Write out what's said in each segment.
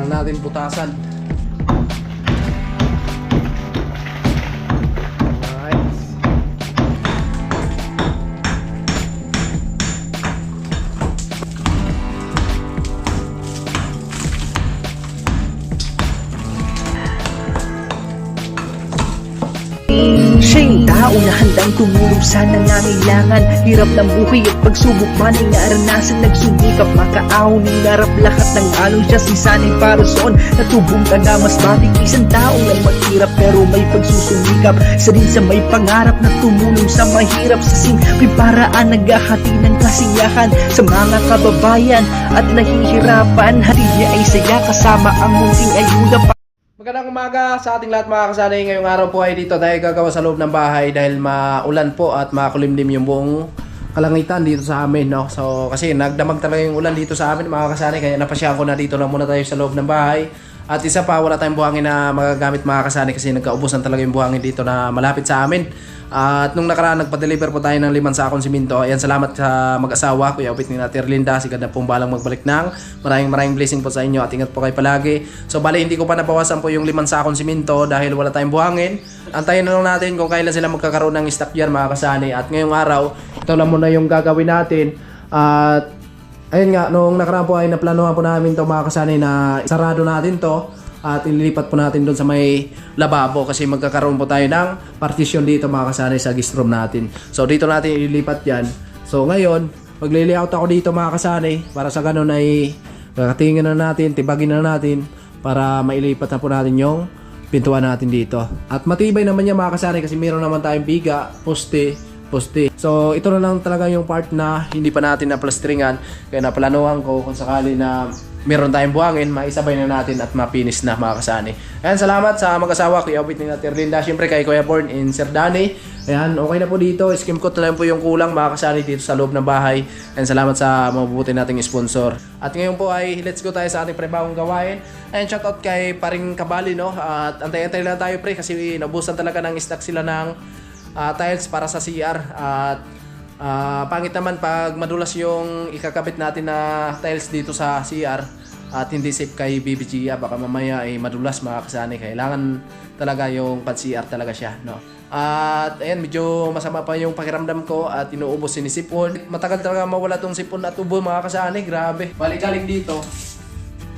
Kailangan natin butasan. Siya'y tao na handang tumulong sa nangangailangan. Hirap ng buhay at pagsubok man ay naranasan. Nagsumikap makaahon, hinarap lahat ng alon. Siya si sanay para soon, natubong ka na mas matik. Isang taong lang maghirap pero may pagsusumikap. Isa din sa may pangarap na tumulong sa mahirap. Sa simpleng paraan naghahati ng kasiyahan sa mga kababayan at nahihirapan. Hatid niya ay saya kasama ang munting ayuda. Magandang umaga sa ating lahat mga kasanay. Ngayong araw po ay dito tayo gagawa sa loob ng bahay dahil maulan po at makulimlim yung buong kalangitan dito sa amin, no? So kasi nagdamag talaga yung ulan dito sa amin mga kasanay, kaya napasyahan ko na dito lang muna tayo sa loob ng bahay. At isa pa, wala tayong buhangin na magagamit mga kasanay kasi nagkaubusan talaga yung buhangin dito na malapit sa amin. At nung nakaraan nagpa-deliver po tayo ng 5 sakong simento. Ayan, salamat sa mag-asawa, Kuya Upit ni Ate Erlinda. Sigad na pong balang magbalik ng maraming blessing po sa inyo at ingat po kayo palagi. So bali hindi ko pa nabawasan po yung 5 sakong simento dahil wala tayong buhangin. Antayin na lang natin kung kailan sila magkakaroon ng stock yan mga kasanay. At ngayong araw, ito lang muna yung gagawin natin. At ayun nga, nung nakaraan po ay naplanuhan po namin to mga kasanay na sarado natin to at ililipat po natin doon sa may lababo kasi magkakaroon po tayo ng partition dito mga kasanay sa guest room natin. So dito natin ililipat yan. So ngayon, magle-layout ako dito mga kasanay para sa ganun ay kakatingin na natin, tibagin na natin para mailipat na po natin yung pintuan natin dito. At matibay naman yan mga kasanay kasi meron naman tayong biga, poste. So ito na lang talaga yung part na hindi pa natin na-plasteringan, kaya naplanuhan ko kung sakali na meron tayong buhangin, maisabay na natin at mapinis na mga kasani. Ayan, salamat sa mag-asawa, Kuya Upit ni Ate Erlinda. Siyempre kay Kuya Born in Sir Danny. Ayan, okay na po dito. Skim coat na lang po yung kulang mga kasani dito sa loob ng bahay. Ayan, salamat sa mabubuti nating sponsor. At ngayon po ay let's go tayo sa ating pre-bagong gawain. Ayan, shoutout kay Paring Kabali, no? At antay-antay lang tayo pre kasi naubusan talaga ng stock sila ng tiles para sa CR. At pangit naman pag madulas yung ikakabit natin na tiles dito sa CR at hindi safe kay BBG, baka mamaya ay madulas mga kasani. Kailangan talaga yung pan CR talaga siya, no? At ayan, medyo masama pa yung pakiramdam ko at inuubos si sipon. Matagal talaga mawala tong sipon at ubo mga kasani, grabe. Balik galing dito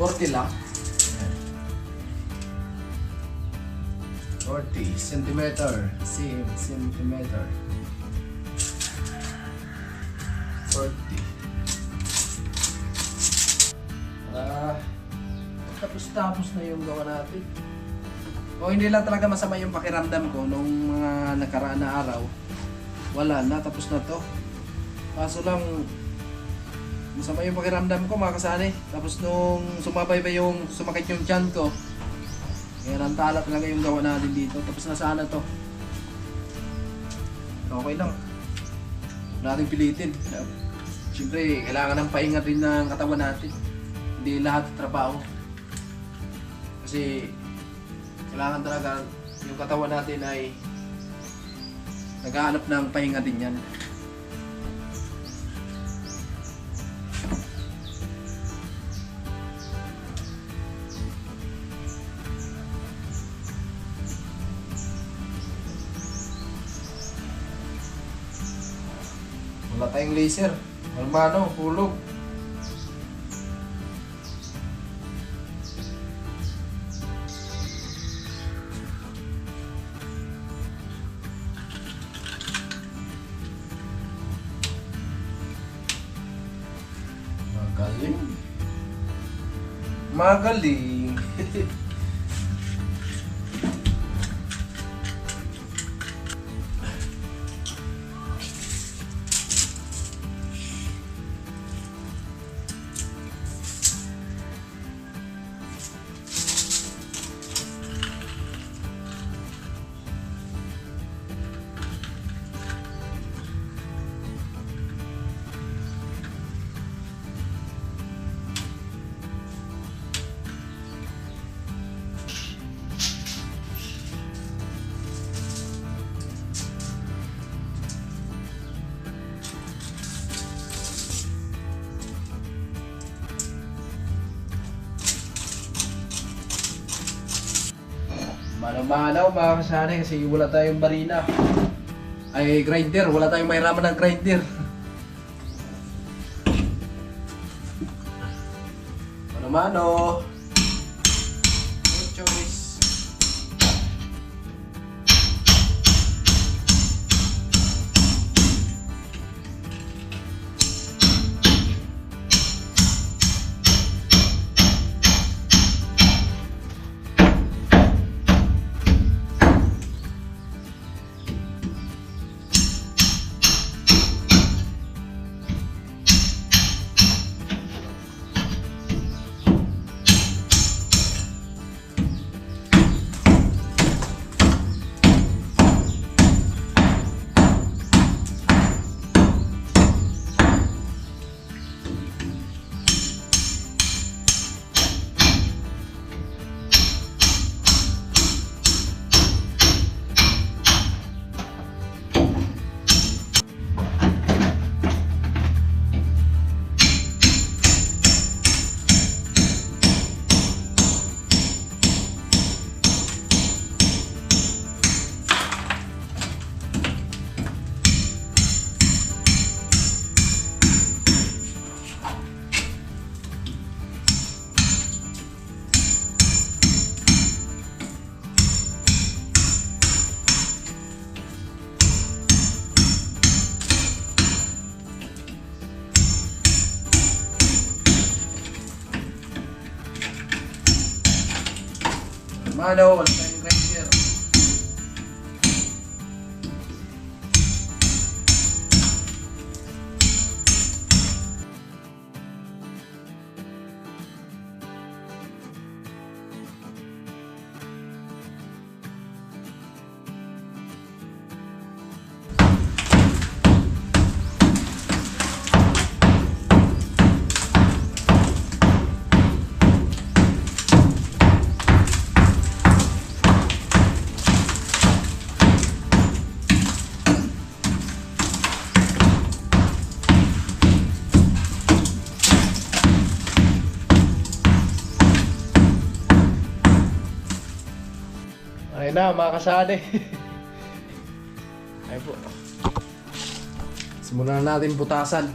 40 lang, 40 centimeter, centimeter 40. Tapos na yung gawa natin. O hindi lang talaga masama yung pakiramdam ko nung mga nakaraan na araw. Wala na, tapos na to. Kaso lang masama yung pakiramdam ko mga kasani. Tapos nung sumabay ba yung sumakit yung tiyan ko, kaya nantala talaga yung gawa natin dito. Tapos na sana to. Okay lang, wala natin pilitin. Siyempre kailangan ng pahinga rin ng katawan natin. Hindi lahat trabaho. Kasi kailangan talaga yung katawan natin ay naghahanap ng pahinga din yan. Wala tayong laser. Malmano, hulog. Magaling. Manaw mga kasari kasi wala tayong barina. Ay grinder, wala tayong mahiraman ng grinder. Mano. No choice. Manaw, wala tayong grinder. Ayun na mga kasali. Ayun po. Simulan na natin butasan.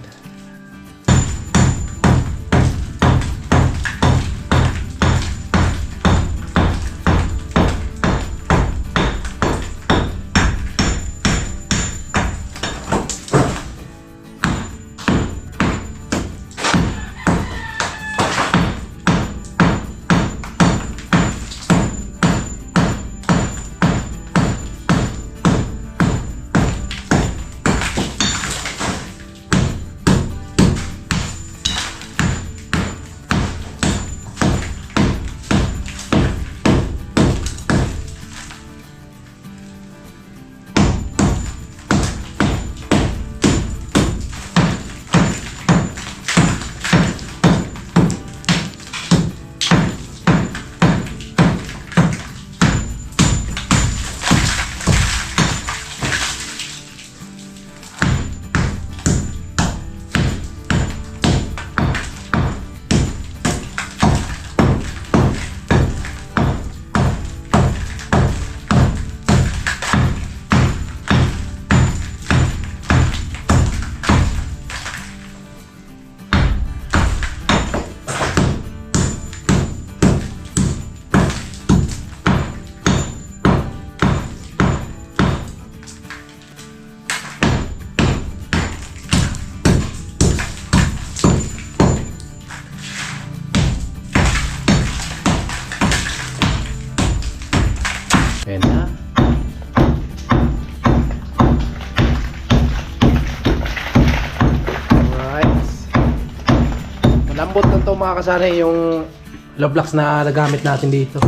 Ayan na. Alright. Malambot na to mga kasari yung love blocks na nagamit natin dito.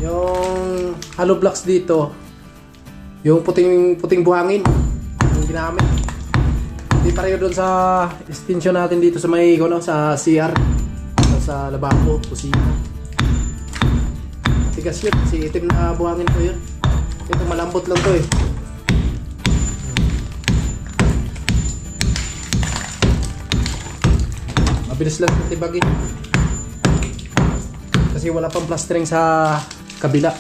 Yung hollow blocks dito, yung puting buhangin yung ginamit. Hindi pareho doon sa extension natin dito sa may sa CR, sa lababo, kusina. Tigas yun, si itim na buhangin ko yun. Ito malambot lang to eh. Mabilis lang tibagin. Kasi wala pang plastering sa kabila.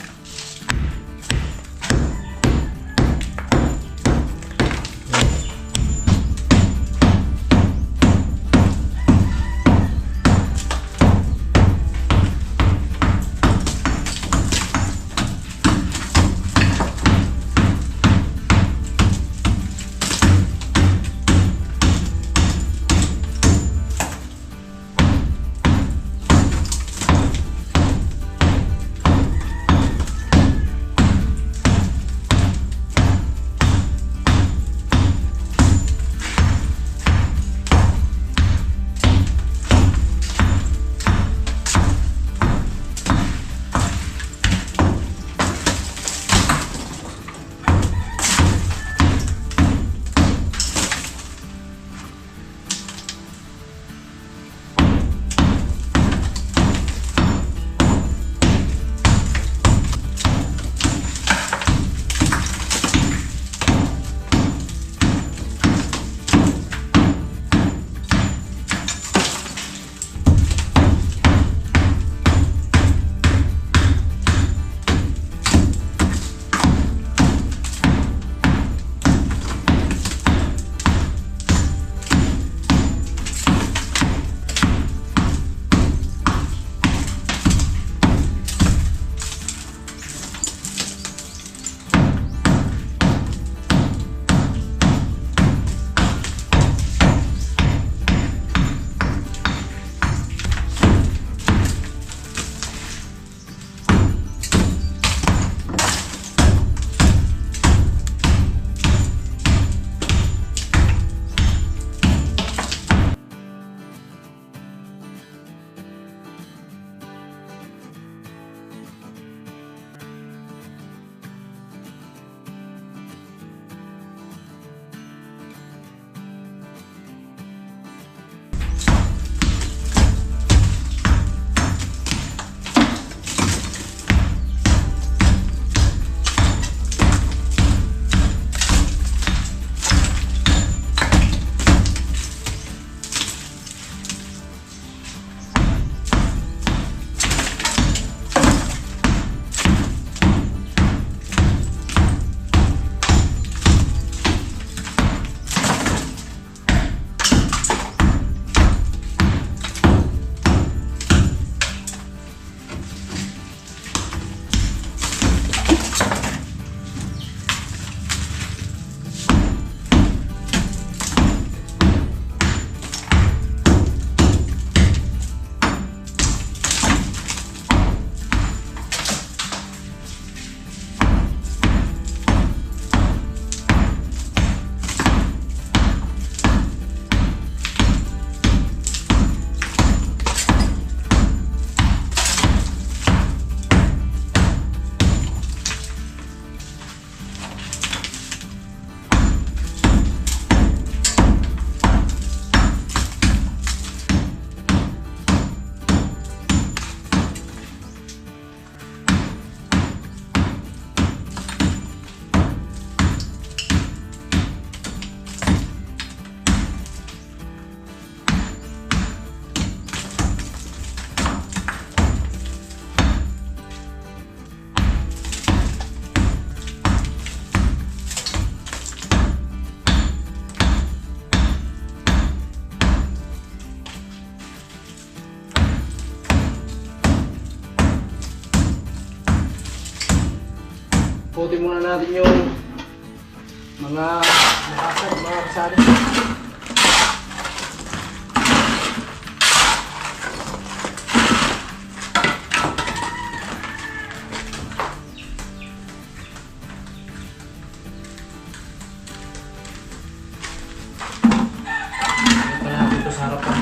Putin muna natin yung mga nakasad, mga kasali. Ito natin ito sa harapan.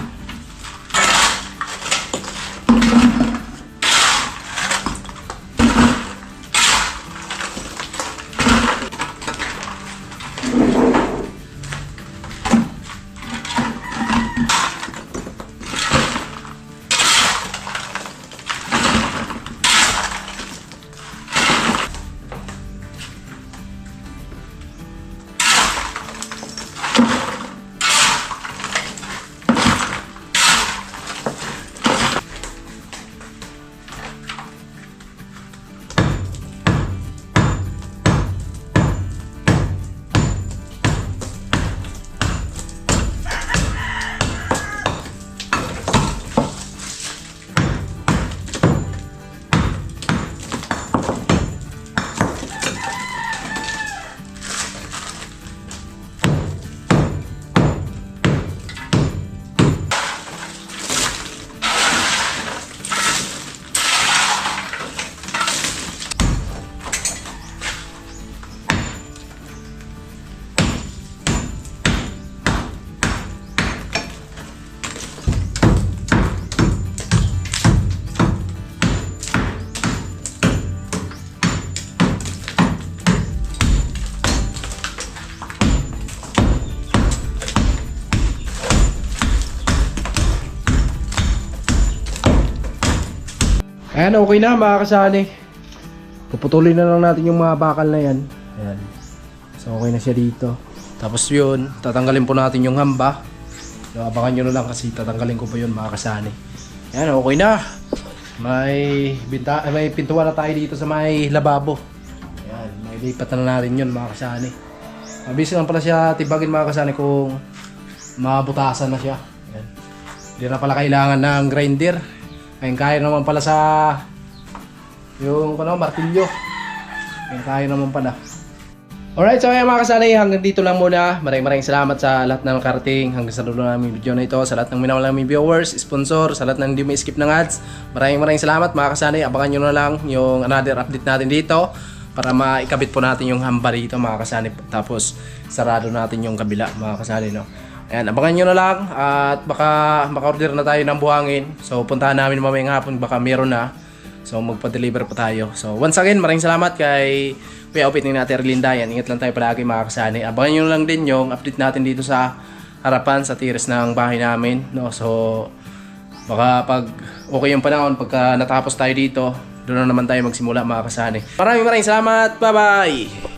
Ayan, okay na mga kasali. Puputulin na lang natin yung mga bakal na yan. Ayan. So okay na siya dito. Tapos yun, tatanggalin po natin yung hamba. So, abangan nyo na lang kasi tatanggalin ko po yun mga kasali. Ayan, okay na. May pintuan na tayo dito sa may lababo. Ayan, may lipat na natin yun mga kasali. Mabilis lang pala siya tibagin mga kasali kung mabutasan na siya. Ayan. Hindi na pala kailangan ng grinder. Kaya naman pala sa yung martilyo. Kaya naman pala. Alright, so ayan mga kasali, hanggang dito lang muna. Maraming salamat sa lahat ng nakarating hanggang sa dulo namin video na ito, sa lahat ng minamahal naming viewers, sponsor, sa lahat ng hindi may skip ng ads. Maraming salamat mga kasali. Abangan nyo na lang yung another update natin dito para maikabit po natin yung hamba dito mga kasali. Tapos sarado natin yung kabila mga kasali, no? Ayan, abangan nyo na lang at baka maka-order na tayo ng buhangin. So puntahan namin mamayang hapon, baka meron na. So magpa-deliver po tayo. So once again, maraming salamat kay Kuya Opit ni Ate Erlinda. Yan, ingat lang tayo palagi mga kasani. Abangan nyo lang din yung update natin dito sa harapan, sa tiris ng bahay namin, no? So baka pag okay yung panahon, pagka natapos tayo dito, doon na naman tayo magsimula mga kasani. Maraming salamat. Bye bye.